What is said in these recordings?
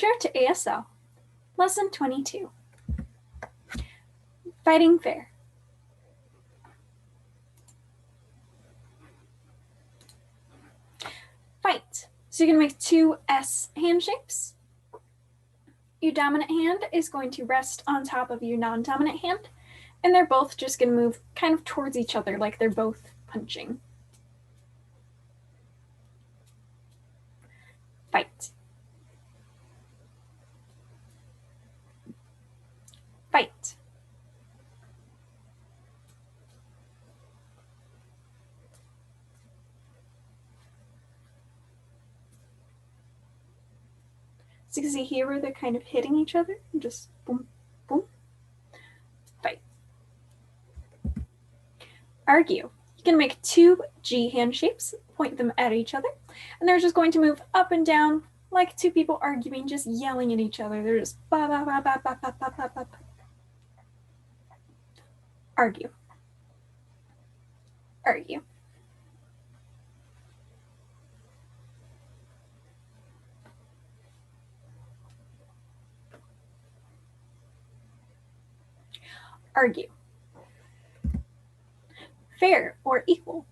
Intro to ASL, Lesson 22, Fighting Fair. Fight. So you're going to make two S hand shapes. Your dominant hand is going to rest on top of your non-dominant hand, and they're both just going to move kind of towards each other like they're both punching. Fight. Fight. So you can see here where they're kind of hitting each other, just boom, boom. Fight. Argue. You can make two G hand shapes, point them at each other, and they're just going to move up and down like two people arguing, just yelling at each other. They're just ba ba ba ba ba ba ba ba ba. Argue. Argue. Argue. Fair or equal.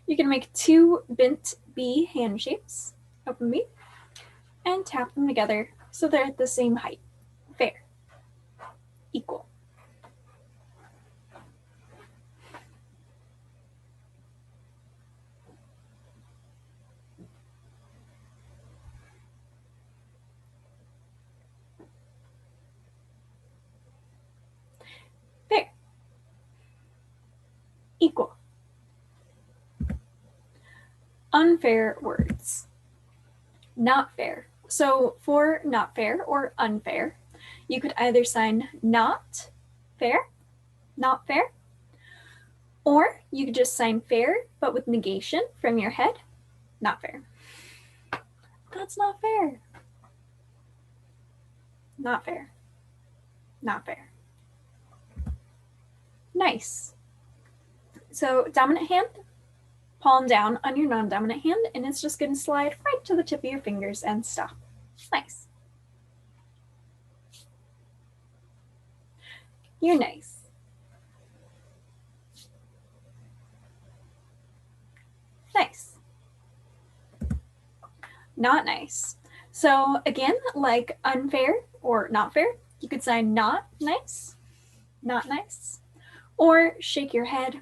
You can make two bent B hand shapes, open B, and tap them together so they're at the same height. Fair. Equal. Fair. Equal. Unfair words. Not fair. So for not fair or unfair, you could either sign not fair, or you could just sign fair, but with negation from your head, not fair. That's not fair. Not fair. Not fair. Nice. So dominant hand, palm down on your non-dominant hand, and it's just going to slide right to the tip of your fingers and stop. Nice. You're nice. Nice. Not nice. So again, like unfair or not fair, you could sign not nice, or shake your head.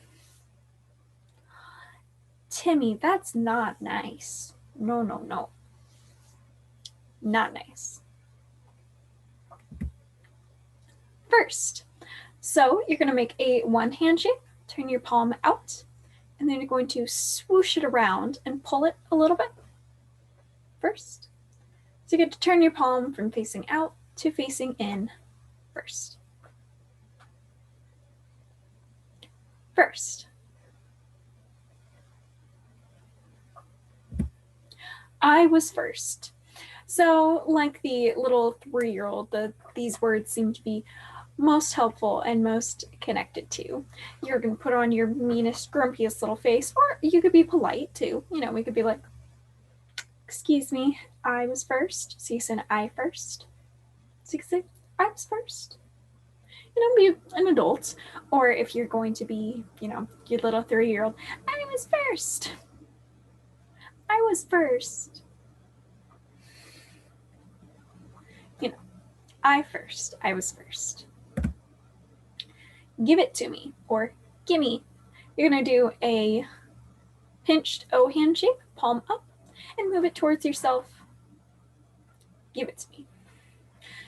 Timmy, that's not nice. No, no, no. Not nice. First, so you're going to make a one hand shape, turn your palm out, and then you're going to swoosh it around and pull it a little bit first. So you get to turn your palm from facing out to facing in first. First. I was first. So like the little 3-year-old, these words seem to be most helpful and most connected to. You're going to put on your meanest, grumpiest little face, or you could be polite too. You know, we could be like, excuse me, I was first. So you said I first. So you can say, I was first. You know, be an adult. Or if you're going to be, you know, your little 3-year-old, I was first. I was first. You know, I first. I was first. Give it to me, or gimme. You're going to do a pinched O hand shape, palm up, and move it towards yourself. Give it to me.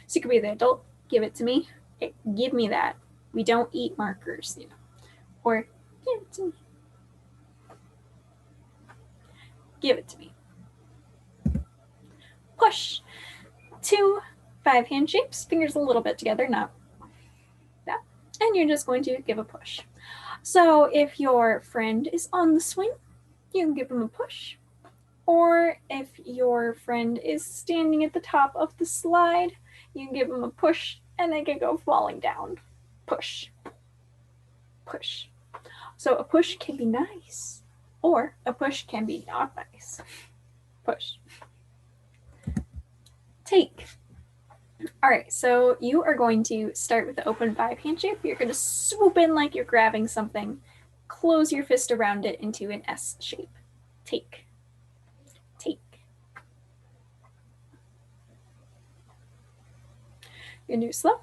So you could be the adult, give it to me. Hey, give me that. We don't eat markers, you know. Or give it to me. Give it to me. Push. 2 5 hand shapes, fingers a little bit together, not that. And you're just going to give a push. So if your friend is on the swing, you can give them a push. Or if your friend is standing at the top of the slide, you can give them a push and they can go falling down. Push. Push. So a push can be nice, or a push can be not nice. Push. Take. All right, so you are going to start with the open five hand shape. You're going to swoop in like you're grabbing something, close your fist around it into an S shape. Take, take. You're going to do slow.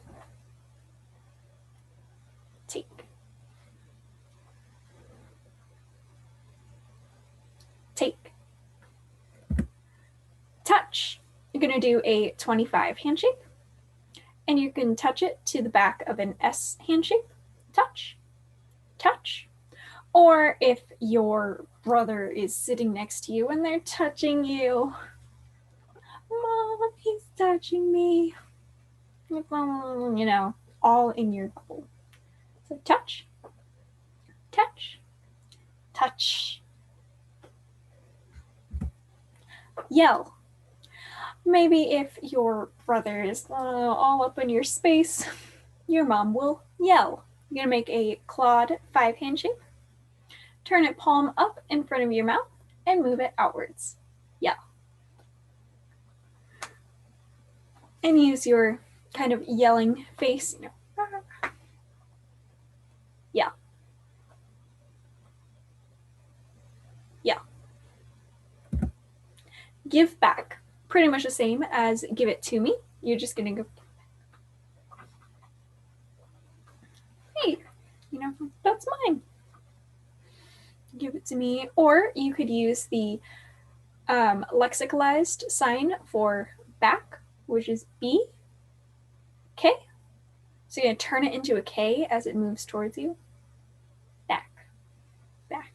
Take. Take. Touch. You're going to do a 25 hand shape, and you can touch it to the back of an S hand shape. Touch, touch. Or if your brother is sitting next to you and they're touching you, Mom, he's touching me. You know, all in your bubble. So touch, touch, touch. Yell. Maybe if your brother is all up in your space, your mom will yell. You're going to make a clawed 5 hand shape. Turn it palm up in front of your mouth and move it outwards. Yell. And use your kind of yelling face. Yeah. Yeah. Give back. Pretty much the same as give it to me. You're just going to go, hey, that's mine. Give it to me. Or you could use the lexicalized sign for back, which is B, K. So you're going to turn it into a K as it moves towards you. Back, back.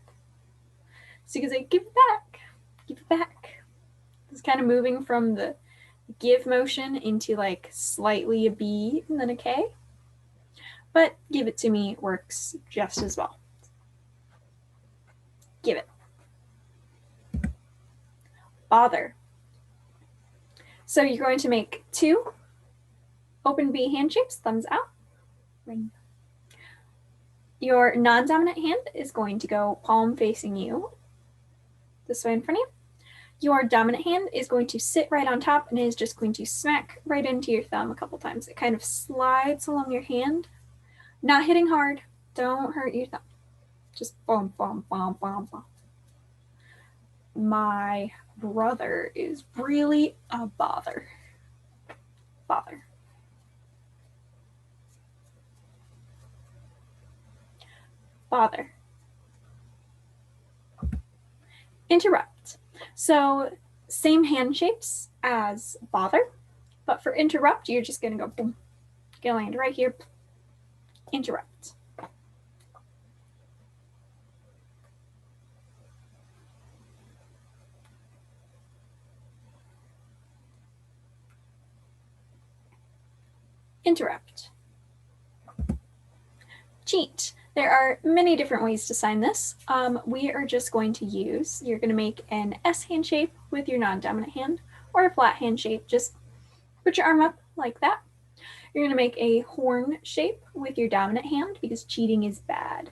So you can say, give it back, give it back. It's kind of moving from the give motion into like slightly a B and then a K. But give it to me works just as well. Give it. Bother. So you're going to make 2 open B hand shapes, thumbs out. Ring. Your non-dominant hand is going to go palm facing you, this way in front of you. Your dominant hand is going to sit right on top and is just going to smack right into your thumb a couple times. It kind of slides along your hand, not hitting hard. Don't hurt your thumb. Just boom, boom, boom, boom, boom. My brother is really a bother. Bother. Bother. Interrupt. So same hand shapes as bother, but for interrupt, you're just going to go boom. You're going to land right here. Interrupt. Interrupt. Cheat. There are many different ways to sign this. We are just going to use, you're going to make an S hand shape with your non-dominant hand, or a flat hand shape. Just put your arm up like that. You're going to make a horn shape with your dominant hand because cheating is bad.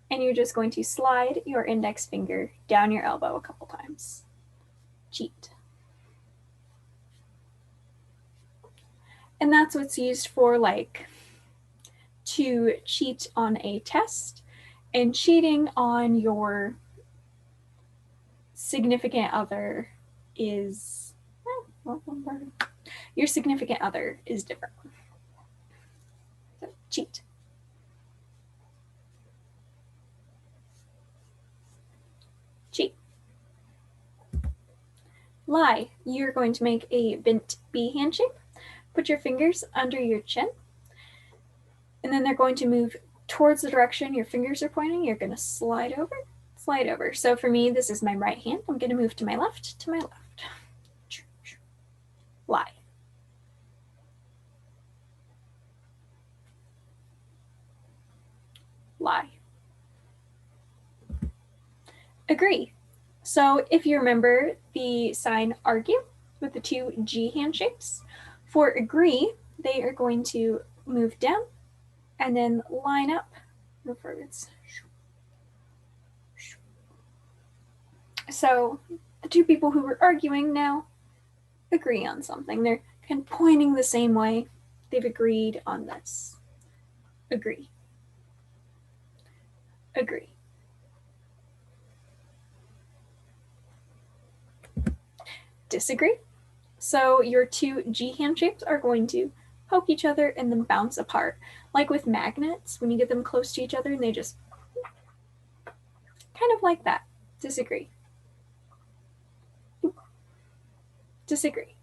And you're just going to slide your index finger down your elbow a couple times. Cheat. And that's what's used for like to cheat on a test, and cheating on your significant other is your significant other is different. So cheat. Cheat. Lie. You're going to make a bent B hand shape. Put your fingers under your chin, and then they're going to move towards the direction your fingers are pointing. You're going to slide over, slide over. So for me, this is my right hand. I'm going to move to my left, to my left. Lie. Lie. Agree. So if you remember the sign argue with the 2 G hand shapes, for agree, they are going to move down and then line up, move forwards. So the 2 people who were arguing now agree on something. They're and pointing the same way. They've agreed on this. Agree. Agree. Disagree. So your two G hand shapes are going to poke each other and then bounce apart. Like with magnets, when you get them close to each other and they just kind of like that. Disagree. Disagree.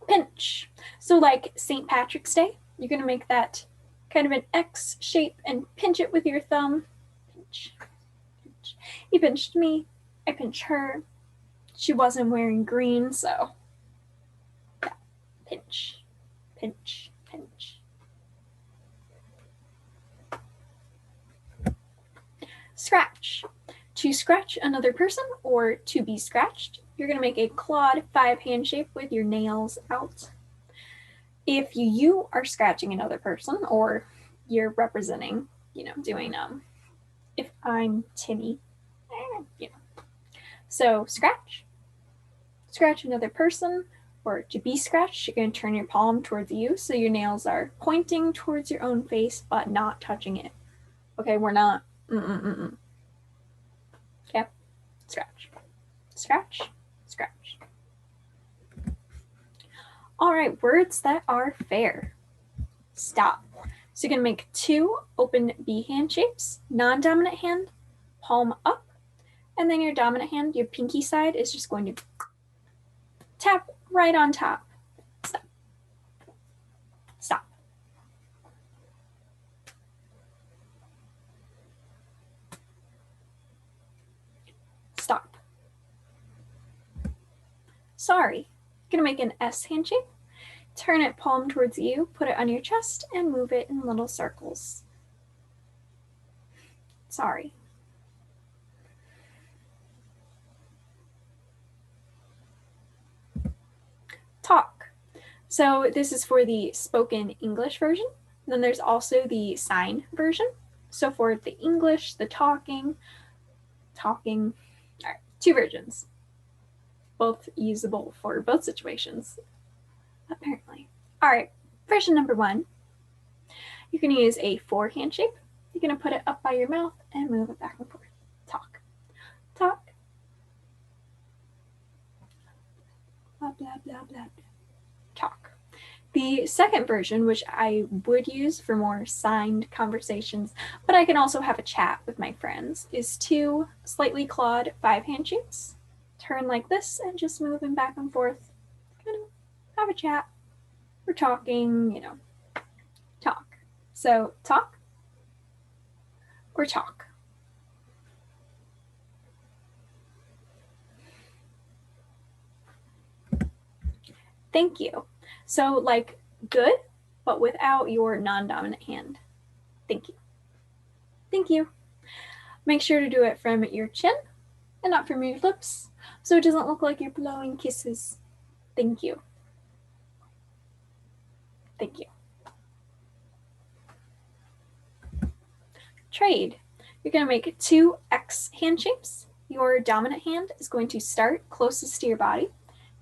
Pinch. So like St. Patrick's Day, you're going to make that kind of an X shape and pinch it with your thumb. Pinch. Pinch. You pinched me. I pinched her. She wasn't wearing green, so yeah. Pinch. Pinch. Pinch. Scratch. To scratch another person or to be scratched, you're going to make a clawed 5 hand shape with your nails out. If you are scratching another person or you're representing, doing, if I'm Timmy, So scratch another person, or to be scratched, you're going to turn your palm towards you so your nails are pointing towards your own face but not touching it. Okay, we're not. Okay, scratch. All right, words that are fair. Stop. So you're going to make 2 open B hand shapes, non-dominant hand, palm up, and then your dominant hand, your pinky side, is just going to tap right on top. Stop. Stop. Stop. Sorry. You're going to make an S hand shape. Turn it palm towards you, put it on your chest, and move it in little circles. Sorry. Talk. So this is for the spoken English version. Then there's also the sign version. So for the English, the talking, all right, 2 versions. Both usable for both situations, apparently. All right, version number 1. You're going to use a 4 hand shape. You're going to put it up by your mouth and move it back and forth. Talk. Talk. Blah, blah, blah, blah. Talk. The second version, which I would use for more signed conversations, but I can also have a chat with my friends, is 2 slightly clawed 5 hand shapes. Turn like this and just moving back and forth. Have a chat. We're talking, talk. So talk or talk. Thank you. So like good, but without your non-dominant hand. Thank you. Thank you. Make sure to do it from your chin and not from your lips, so it doesn't look like you're blowing kisses. Thank you. Thank you. Trade. You're going to make 2 X hand shapes. Your dominant hand is going to start closest to your body.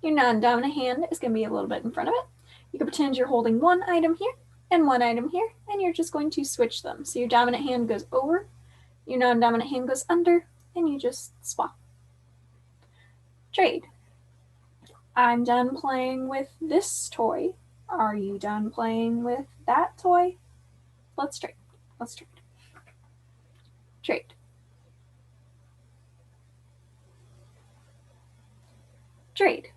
Your non-dominant hand is going to be a little bit in front of it. You can pretend you're holding 1 item here and 1 item here, and you're just going to switch them. So your dominant hand goes over, your non-dominant hand goes under, and you just swap. Trade. I'm done playing with this toy. Are you done playing with that toy? Let's trade. Let's trade. Trade. Trade.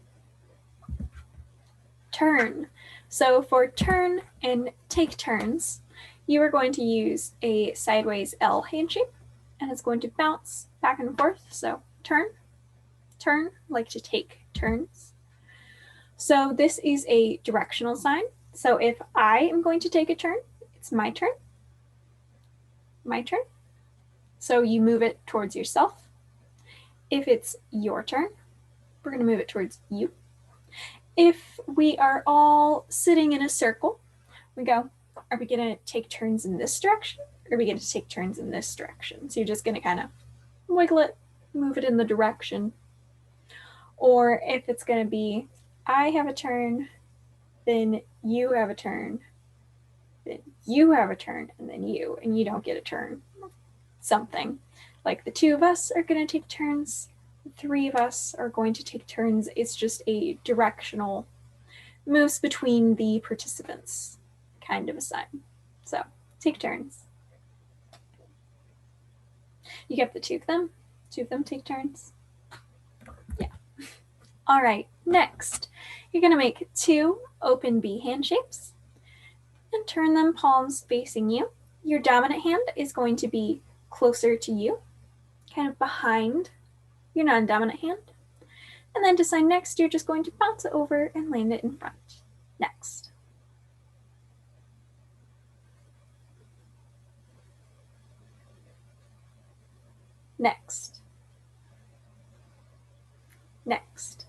Turn. So for turn and take turns, you are going to use a sideways L hand shape, and it's going to bounce back and forth. So turn, turn, like to take turns. So this is a directional sign. So if I am going to take a turn, it's my turn. My turn. So you move it towards yourself. If it's your turn, we're going to move it towards you. If we are all sitting in a circle, we go, are we going to take turns in this direction? Or are we going to take turns in this direction? So you're just going to kind of wiggle it move it in the direction. Or if it's going to be, I have a turn, then you have a turn, then you have a turn, and then you, and you don't get a turn. Something like the two of us are going to take turns, the three of us are going to take turns. It's just a directional moves between the participants kind of a sign. So take turns. You get the two of them? Two of them take turns? Yeah. All right, next, you're going to make 2 open B hand shapes and turn them palms facing you. Your dominant hand is going to be closer to you, kind of behind your non-dominant hand. And then to sign next, you're just going to bounce it over and land it in front. Next. Next. Next.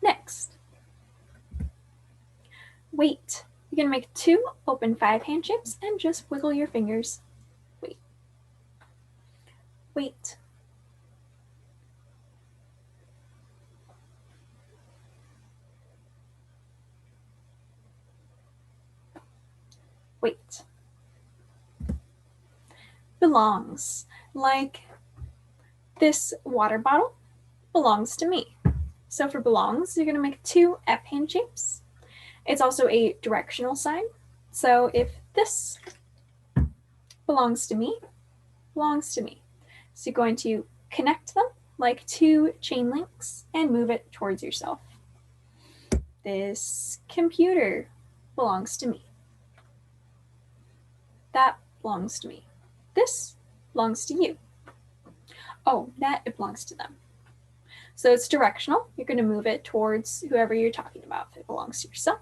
Next. Wait. You're going to make 2 open 5 hand shapes and just wiggle your fingers. Wait. Wait. Wait. Belongs. Like this water bottle belongs to me. So for belongs, you're going to make 2 F hand shapes. It's also a directional sign. So if this belongs to me, belongs to me. So you're going to connect them like 2 chain links and move it towards yourself. This computer belongs to me. That belongs to me. This belongs to you. Oh, that it belongs to them. So it's directional. You're going to move it towards whoever you're talking about. If it belongs to yourself,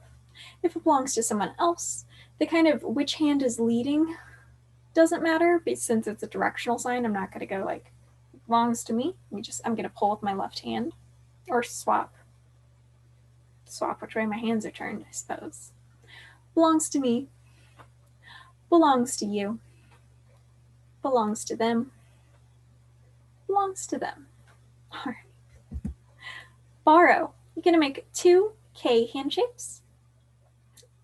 if it belongs to someone else, the kind of which hand is leading doesn't matter, but since it's a directional sign, I'm not going to go like, it belongs to me. I'm going to pull with my left hand or swap which way my hands are turned, I suppose. Belongs to me, belongs to you, belongs to them, belongs to them. All right. Borrow. You're going to make 2 K hand shapes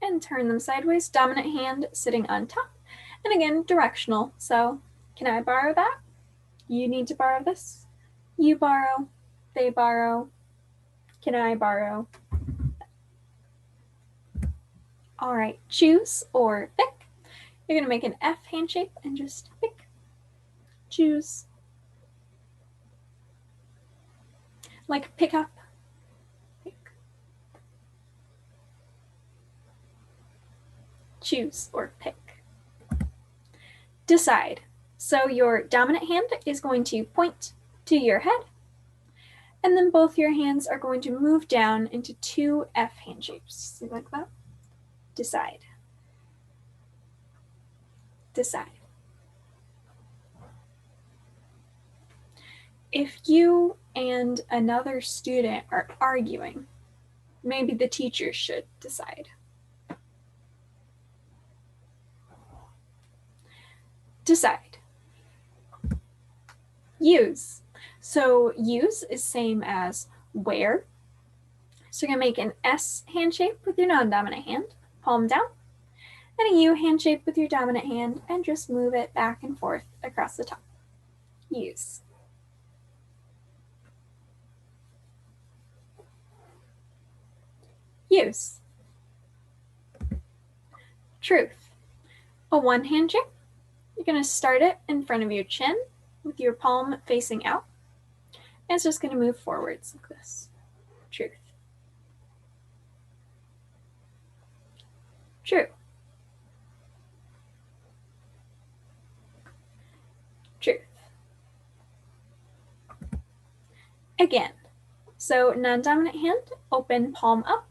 and turn them sideways. Dominant hand sitting on top. And again, directional. So can I borrow that? You need to borrow this. You borrow. They borrow. Can I borrow? All right. Choose or pick. You're going to make an F hand shape and just pick. Choose. Like pick up. Pick. Choose or pick. Decide. So your dominant hand is going to point to your head, and then both your hands are going to move down into 2 F hand shapes. See like that? Decide. Decide. If you and another student are arguing, maybe the teacher should decide. Decide. Use. So use is same as wear. So you're going to make an S hand shape with your non-dominant hand, palm down, and a U hand shape with your dominant hand, and just move it back and forth across the top. Use. Use. Truth. A 1 hand shape. You're going to start it in front of your chin with your palm facing out. And it's just going to move forwards like this. Truth. True. Truth. Again. So non-dominant hand, open palm up.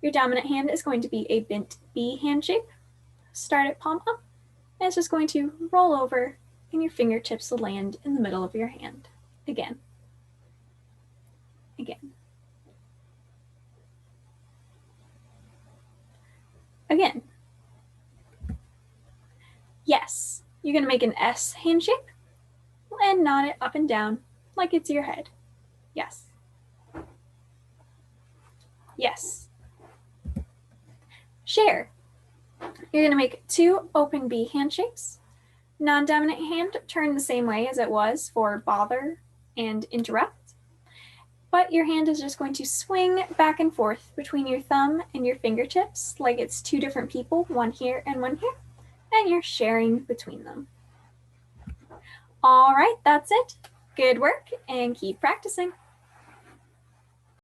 Your dominant hand is going to be a bent B hand shape. Start it palm up. And it's just going to roll over and your fingertips will land in the middle of your hand. Again. Again. Again. Yes. You're going to make an S handshake and nod it up and down like it's your head. Yes. Yes. Share. You're going to make 2 open B handshakes. Non-dominant hand turn the same way as it was for bother and interrupt. But your hand is just going to swing back and forth between your thumb and your fingertips like it's 2 different people, one here and one here, and you're sharing between them. All right, that's it. Good work and keep practicing.